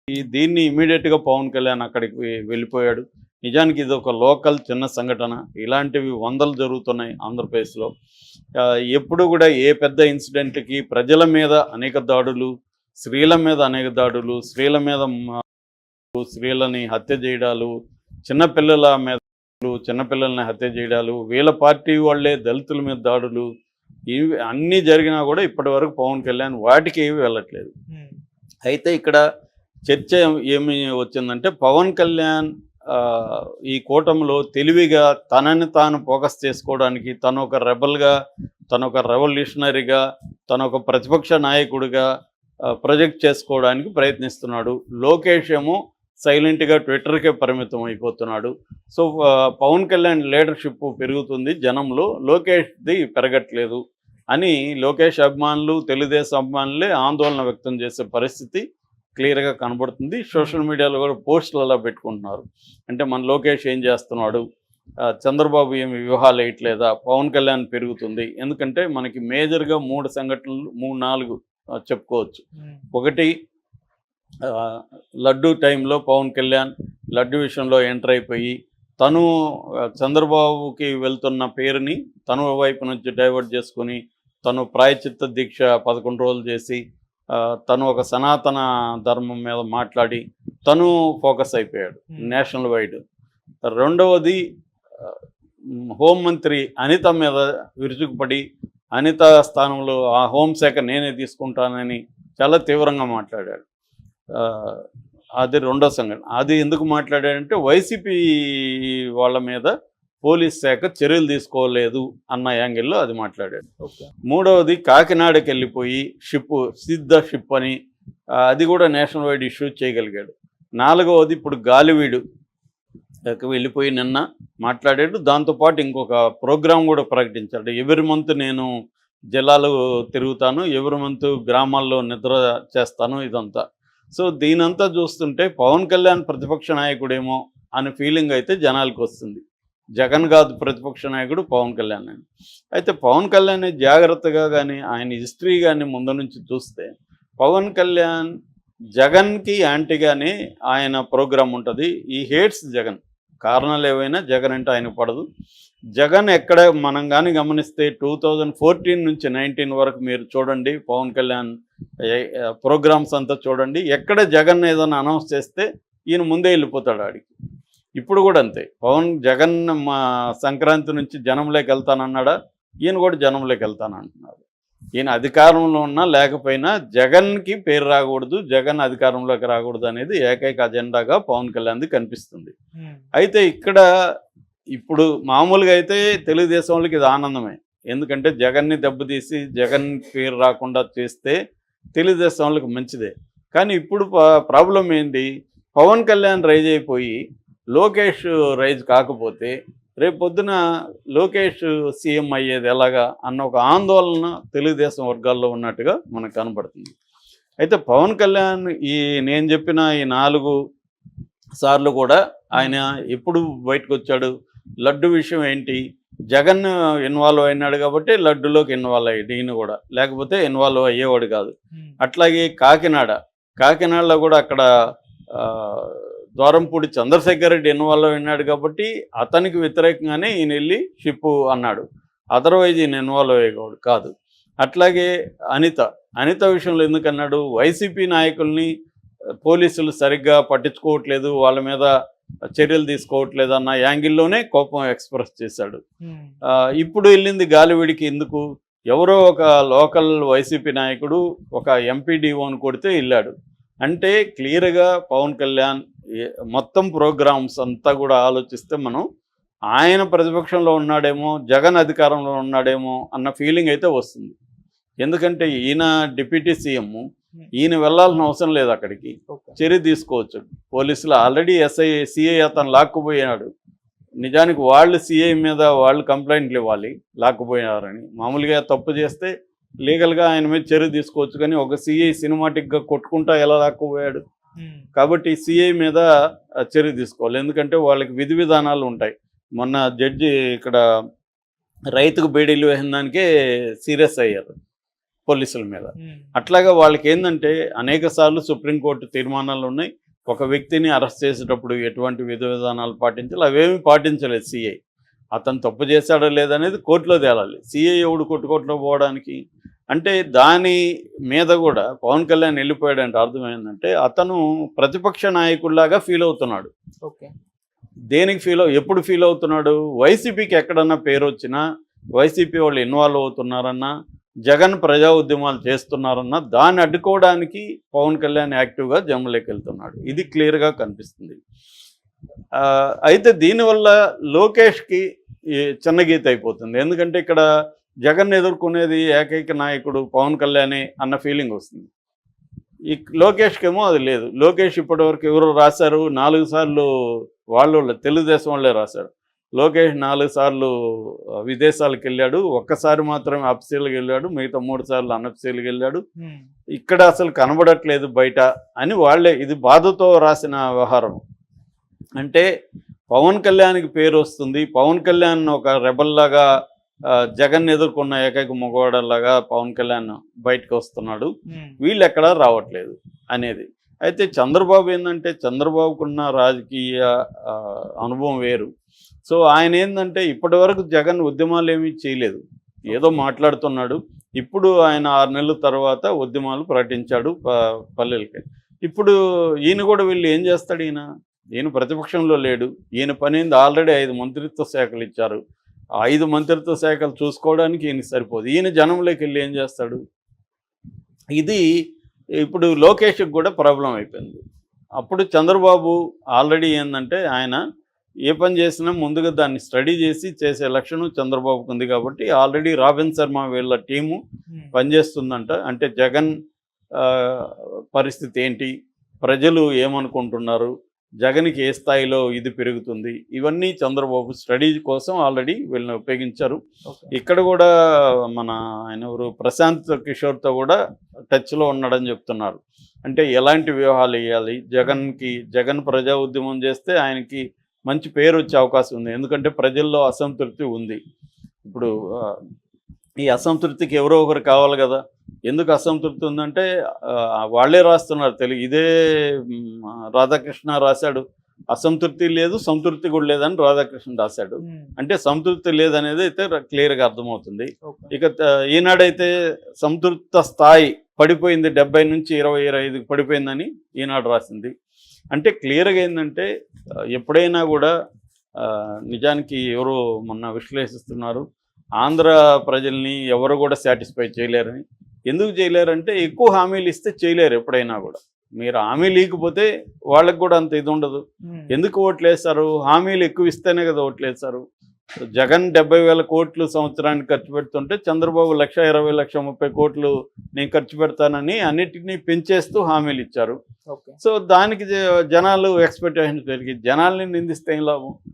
దీన్ని ఇమ్మీడియట్‌గా పవన్ కళ్యాణ్ అక్కడికి వెళ్ళిపోయాడు. నిజానికి ఇదొక లోకల్ చిన్న సంఘటన. ఇలాంటివి వందలు జరుగుతున్నాయి ఆంధ్రప్రదేశ్‌లో. ఎప్పుడు గూడా ఏ పెద్ద ఇన్సిడెంట్‌కి ప్రజల మీద అనేక దాడులు, స్త్రీల మీద అనేక దాడులు, స్త్రీల మీద స్త్రీలని హత్య జేయడాలు, చిన్నపిల్లల మీద చిన్నపిల్లల్ని హత్య జేయడాలు, వీళ్ళ పార్టీ వాళ్ళే దళితుల మీద దాడులు, ఇవి అన్నీ జరిగినా గూడా ఇప్పటివరకు పవన్ కళ్యాణ్ వాటికి ఏవి వెళ్ళట్లేదు. అయితే ఇక్కడ చర్చ ఏమి వచ్చిందంటే పవన్ కళ్యాణ్ ఈ కూటమిలో తెలివిగా తనని తాను ఫోకస్ చేసుకోవడానికి తను ఒక రెబల్గా, తను ఒక రెవల్యూషనరీగా, తను ఒక ప్రతిపక్ష నాయకుడిగా ప్రొజెక్ట్ చేసుకోవడానికి ప్రయత్నిస్తున్నాడు. లోకేష్ ఏమో సైలెంట్గా ట్విట్టర్కే పరిమితం అయిపోతున్నాడు. సో పవన్ కళ్యాణ్ లీడర్షిప్ పెరుగుతుంది జనంలో, లోకేష్ది పెరగట్లేదు అని లోకేష్ అభిమానులు, తెలుగుదేశం అభిమానులే ఆందోళన వ్యక్తం చేసే పరిస్థితి క్లియర్గా కనబడుతుంది. సోషల్ మీడియాలో కూడా పోస్టులు అలా పెట్టుకుంటున్నారు. అంటే మన లోకేష్ ఏం చేస్తున్నాడు, చంద్రబాబు ఏమి వ్యూహాలు వేయట్లేదా, పవన్ కళ్యాణ్ పెరుగుతుంది. ఎందుకంటే మనకి మేజర్గా 3 సంఘటనలు 3-4 చెప్పుకోవచ్చు. ఒకటి, లడ్డూ టైంలో పవన్ కళ్యాణ్ లడ్డు విషయంలో ఎంటర్ అయిపోయి తను చంద్రబాబుకి వెళ్తున్న పేరుని తను వైపు నుంచి డైవర్ట్ చేసుకొని తను ప్రాయచిత్త దీక్ష 11 రోజులు చేసి తను ఒక సనాతన ధర్మం మీద మాట్లాడి తను ఫోకస్ అయిపోయాడు నేషనల్ వైడ్. రెండవది, హోంమంత్రి అనిత మీద విరుచుకుపడి అనిత స్థానంలో ఆ హోంశాఖ నేనే తీసుకుంటానని చాలా తీవ్రంగా మాట్లాడాడు. అది రెండో సంఘటన. అది ఎందుకు మాట్లాడాడంటే వైసీపీ వాళ్ళ మీద పోలీస్ శాఖ చర్యలు తీసుకోలేదు అన్న యాంగిల్లో అది మాట్లాడాడు. మూడవది, కాకినాడకి వెళ్ళిపోయి సిద్ధ షిప్ అని అది కూడా నేషనల్ వైడ్ ఇష్యూ చేయగలిగాడు. నాలుగవది, ఇప్పుడు గాలివీడు వెళ్ళిపోయి నిన్న మాట్లాడాడు. దాంతోపాటు ఇంకొక ప్రోగ్రాం కూడా ప్రకటించాడు. ఎవరి మంత్ నేను జిల్లాలు తిరుగుతాను, ఎవరి మంత్ గ్రామాల్లో నిద్ర చేస్తాను, ఇదంతా. సో దీనంతా చూస్తుంటే పవన్ కళ్యాణ్ ప్రతిపక్ష నాయకుడేమో అనే ఫీలింగ్ అయితే జనాలకు వస్తుంది. జగన్ కాదు ప్రతిపక్ష నాయకుడు, పవన్ కళ్యాణ్ అని. అయితే పవన్ కళ్యాణ్ జాగ్రత్తగా కానీ ఆయన హిస్టరీ కానీ ముందు నుంచి చూస్తే పవన్ కళ్యాణ్ జగన్కి యాంటీగానే ఆయన ప్రోగ్రాం ఉంటుంది. ఈ హేట్స్ జగన్, కారణాలు ఏవైనా జగన్ అంటే ఆయనకు పడదు. జగన్ ఎక్కడ మనం కానీ గమనిస్తే 2014 నుంచి 19 వరకు మీరు చూడండి, పవన్ కళ్యాణ్ ప్రోగ్రామ్స్ అంతా చూడండి, ఎక్కడ జగన్ ఏదైనా అనౌన్స్ చేస్తే ఈయన ముందే వెళ్ళిపోతాడు ఆడికి. ఇప్పుడు కూడా అంతే. జగన్ మా సంక్రాంతి నుంచి జనంలోకి వెళ్తానన్నాడా, ఈయన కూడా జనంలోకి వెళ్తానంటున్నాడు. ఈయన అధికారంలో ఉన్నా లేకపోయినా జగన్కి పేరు రాకూడదు, జగన్ అధికారంలోకి రాకూడదు అనేది ఏకైక అజెండాగా పవన్ కళ్యాణ్ది కనిపిస్తుంది. అయితే ఇక్కడ ఇప్పుడు మామూలుగా అయితే తెలుగుదేశం వాళ్ళకి ఇది ఆనందమే. ఎందుకంటే జగన్ని దెబ్బతీసి జగన్ పేరు రాకుండా చేస్తే తెలుగుదేశం వాళ్ళకి మంచిదే. కానీ ఇప్పుడు ప్రాబ్లం ఏంటి, పవన్ కళ్యాణ్ రైజ్ అయిపోయి లోకేష్ రైజ్ కాకపోతే రేపు పొద్దున లోకేష్ సీఎం అయ్యేది ఎలాగా అన్న ఒక ఆందోళన తెలుగుదేశం వర్గాల్లో ఉన్నట్టుగా మనకు కనబడుతుంది. అయితే పవన్ కళ్యాణ్ నేను చెప్పిన ఈ 4 సార్లు కూడా ఆయన ఎప్పుడు బయటకు వచ్చాడు, లడ్డు విషయం ఏంటి, జగన్ ఇన్వాల్వ్ అయినాడు కాబట్టి లడ్డులోకి ఇన్వాల్వ్ అయ్యాడు ఈయన కూడా, లేకపోతే ఇన్వాల్వ్ అయ్యేవాడు కాదు. అట్లాగే కాకినాడలో కూడా అక్కడ ద్వారంపూడి చంద్రశేఖర్ రెడ్డి ఇన్వాల్వ్ అయినాడు కాబట్టి అతనికి వ్యతిరేకంగానే ఈయన వెళ్ళి షిప్పు అన్నాడు, అదర్వైజ్ ఈయన ఇన్వాల్వ్ అయ్యేవాడు కాదు. అట్లాగే అనిత విషయంలో ఎందుకన్నాడు, వైసీపీ నాయకుల్ని పోలీసులు సరిగ్గా పట్టించుకోవట్లేదు, వాళ్ళ మీద చర్యలు తీసుకోవట్లేదు అన్న యాంగిల్లోనే కోపం ఎక్స్ప్రెస్ చేశాడు. ఇప్పుడు వెళ్ళింది గాలివీడికి ఎందుకు, ఎవరో ఒక లోకల్ వైసీపీ నాయకుడు ఒక ఎంపీడీఓని కొడితే వెళ్ళాడు అంటే క్లియర్గా పవన్ కళ్యాణ్ మొత్తం ప్రోగ్రామ్స్ అంతా కూడా ఆలోచిస్తే మనం ఆయన ప్రతిపక్షంలో ఉన్నాడేమో, జగన్ అధికారంలో ఉన్నాడేమో అన్న ఫీలింగ్ అయితే వస్తుంది. ఎందుకంటే ఈయన డిప్యూటీ సీఎం, ఈయన వెళ్ళాల్సిన అవసరం లేదు అక్కడికి, చర్య తీసుకోవచ్చు. పోలీసులు ఆల్రెడీ సిఐ అతను లాక్కుపోయాడు. నిజానికి వాళ్ళు సిఐ మీద వాళ్ళు కంప్లైంట్లు ఇవ్వాలి లాక్కుపోయారని. మామూలుగా తప్పు చేస్తే లీగల్గా ఆయన మీద చర్య తీసుకోవచ్చు, కానీ ఒక సిఐ సినిమాటిక్గా కొట్టుకుంటా ఎలా లాక్కుపోయాడు. కాబట్టి సిఐ మీద చర్య తీసుకోవాలి, ఎందుకంటే వాళ్ళకి విధి విధానాలు ఉంటాయి. మొన్న జడ్జి ఇక్కడ రైతుకు బేడీలు వేసిన దానికే సీరియస్ అయ్యారు. పోలీసుల మీద. అట్లాగా వాళ్ళకి ఏంటంటే అనేక సార్లు సుప్రీంకోర్టు తీర్మానాలు ఉన్నాయి. ఒక వ్యక్తిని అరెస్ట్ చేసేటప్పుడు ఎటువంటి విధి విధానాలు పాటించాలి, అవేమీ పాటించలేదు సిఐ. అతను తప్పు చేశాడో లేదనేది కోర్టులో తేలాలి. సిఐ ఎవడు కొట్టుకోట్లో పోవడానికి? అంటే దాని మీద కూడా పవన్ కళ్యాణ్ వెళ్ళిపోయాడంటే అర్థం ఏంటంటే అతను ప్రతిపక్ష నాయకుడిలాగా ఫీల్ అవుతున్నాడు. ఓకే. దేనికి ఎప్పుడు ఫీల్ అవుతున్నాడు? వైసీపీకి ఎక్కడన్నా పేరు వచ్చినా, వైసీపీ వాళ్ళు ఇన్వాల్వ్ అవుతున్నారన్నా, జగన్ ప్రజా ఉద్యమాలు చేస్తున్నారన్నా దాన్ని అడ్డుకోవడానికి పవన్ కళ్యాణ్ యాక్టివ్గా జనంలోకి వెళ్తున్నాడు. ఇది క్లియర్గా కనిపిస్తుంది. అయితే దీనివల్ల లోకేష్కి చిన్న గీత అయిపోతుంది. ఎందుకంటే ఇక్కడ జగన్ ఎదుర్కొనేది ఏకైక నాయకుడు పవన్ కళ్యాణే అన్న ఫీలింగ్ వస్తుంది. ఈ లోకేష్కి ఏమో అది లేదు. లోకేష్ ఇప్పటివరకు ఎవరు రాశారు? 4 సార్లు వాళ్ళు తెలుగుదేశం వాళ్ళే రాశారు. లోకేష్ 4 సార్లు విదేశాలకు వెళ్ళాడు, ఒక్కసారి మాత్రమే అఫ్సీల్కి వెళ్ళాడు, మిగతా 3 సార్లు అనఫ్సీల్కి వెళ్ళాడు. ఇక్కడ అసలు కనబడట్లేదు బయట అని వాళ్ళే, ఇది బాధతో రాసిన వ్యవహారం. అంటే పవన్ కళ్యాణ్కి పేరు వస్తుంది, పవన్ కళ్యాణ్ ఒక రెబల్లాగా జగన్ ఎదుర్కొన్న ఏకైక మగవాడలాగా పవన్ కళ్యాణ్ బయటకు వస్తున్నాడు, వీళ్ళు ఎక్కడా రావట్లేదు అనేది. అయితే చంద్రబాబు ఏంటంటే చంద్రబాబుకున్న రాజకీయ అనుభవం వేరు. సో ఆయన ఏంటంటే ఇప్పటి వరకు జగన్ ఉద్యమాలు ఏమీ చేయలేదు, ఏదో మాట్లాడుతున్నాడు. ఇప్పుడు ఆయన 6 నెలల తర్వాత ఉద్యమాలు ప్రకటించాడు పల్లెలకి. ఇప్పుడు ఈయన కూడా వీళ్ళు ఏం చేస్తాడు? ఈయన ప్రతిపక్షంలో లేడు. ఈయన పనింది ఆల్రెడీ 5 మంత్రిత్వ శాఖలు ఇచ్చారు. 5 మంత్రిత్వ శాఖలు చూసుకోవడానికి ఈయనకి సరిపోదు. ఈయన జనంలోకి వెళ్ళి ఏం చేస్తాడు? ఇది ఇప్పుడు లోకేష్కి కూడా ప్రాబ్లం అయిపోయింది. అప్పుడు చంద్రబాబు ఆల్రెడీ ఏంటంటే ఆయన ఏ పని చేసినా ముందుగా దాన్ని స్టడీ చేసి చేసే లక్షణం చంద్రబాబుకు ఉంది. కాబట్టి ఆల్రెడీ రాబిన్ శర్మ వీళ్ళ టీము పనిచేస్తుందంట. అంటే జగన్ పరిస్థితి ఏంటి, ప్రజలు ఏమనుకుంటున్నారు, జగన్కి ఏ స్థాయిలో ఇది పెరుగుతుంది, ఇవన్నీ చంద్రబాబు స్టడీ కోసం ఆల్రెడీ వీళ్ళని ఉపయోగించారు. ఇక్కడ కూడా మన ఆయన ఎవరు ప్రశాంత్ కిషోర్తో కూడా టచ్లో ఉన్నాడని చెప్తున్నారు. అంటే ఎలాంటి వ్యూహాలు వేయాలి, జగన్ ప్రజా ఉద్యమం చేస్తే ఆయనకి మంచి పేరు వచ్చే అవకాశం ఉంది. ఎందుకంటే ప్రజల్లో అసంతృప్తి ఉంది. ఇప్పుడు ఈ అసంతృప్తికి ఎవరో ఒకరు కావాలి కదా. ఎందుకు అసంతృప్తి ఉందంటే వాళ్ళే రాస్తున్నారు తెలుగు. ఇదే రాధాకృష్ణ రాశాడు, అసంతృప్తి లేదు సంతృప్తి కూడా లేదని రాధాకృష్ణ రాశాడు. అంటే సంతృప్తి లేదనేది అయితే క్లియర్గా అర్థమవుతుంది. ఇక ఈనాడైతే సంతృప్త స్థాయి పడిపోయింది, 70 నుంచి 20-25 పడిపోయిందని ఈనాడు రాసింది. అంటే క్లియర్గా ఏంటంటే ఎప్పుడైనా కూడా నిజానికి ఎవరు మొన్న విశ్లేషిస్తున్నారు, ఆంధ్ర ప్రజల్ని ఎవరు కూడా సాటిస్ఫై చేయలేరని. ఎందుకు చేయలేరంటే ఎక్కువ హామీలు ఇస్తే చేయలేరు. ఎప్పుడైనా కూడా మీరు హామీలు ఇవ్వకపోతే వాళ్ళకి కూడా అంత ఇది ఉండదు. ఎందుకు ఓట్లు వేస్తారు? హామీలు ఎక్కువ ఇస్తేనే కదా ఓట్లు వేస్తారు. జగన్ 70,000 కోట్లు సంవత్సరానికి ఖర్చు పెడుతుంటే చంద్రబాబు 1,20,000, 1,30,000 కోట్లు నేను ఖర్చు పెడతానని అన్నిటినీ పెంచేస్తూ హామీలు ఇచ్చారు. సో దానికి జనాలు ఎక్స్పెక్టేషన్స్ పెరిగి జనాల్ని నిందిస్తే ఏం లాభం?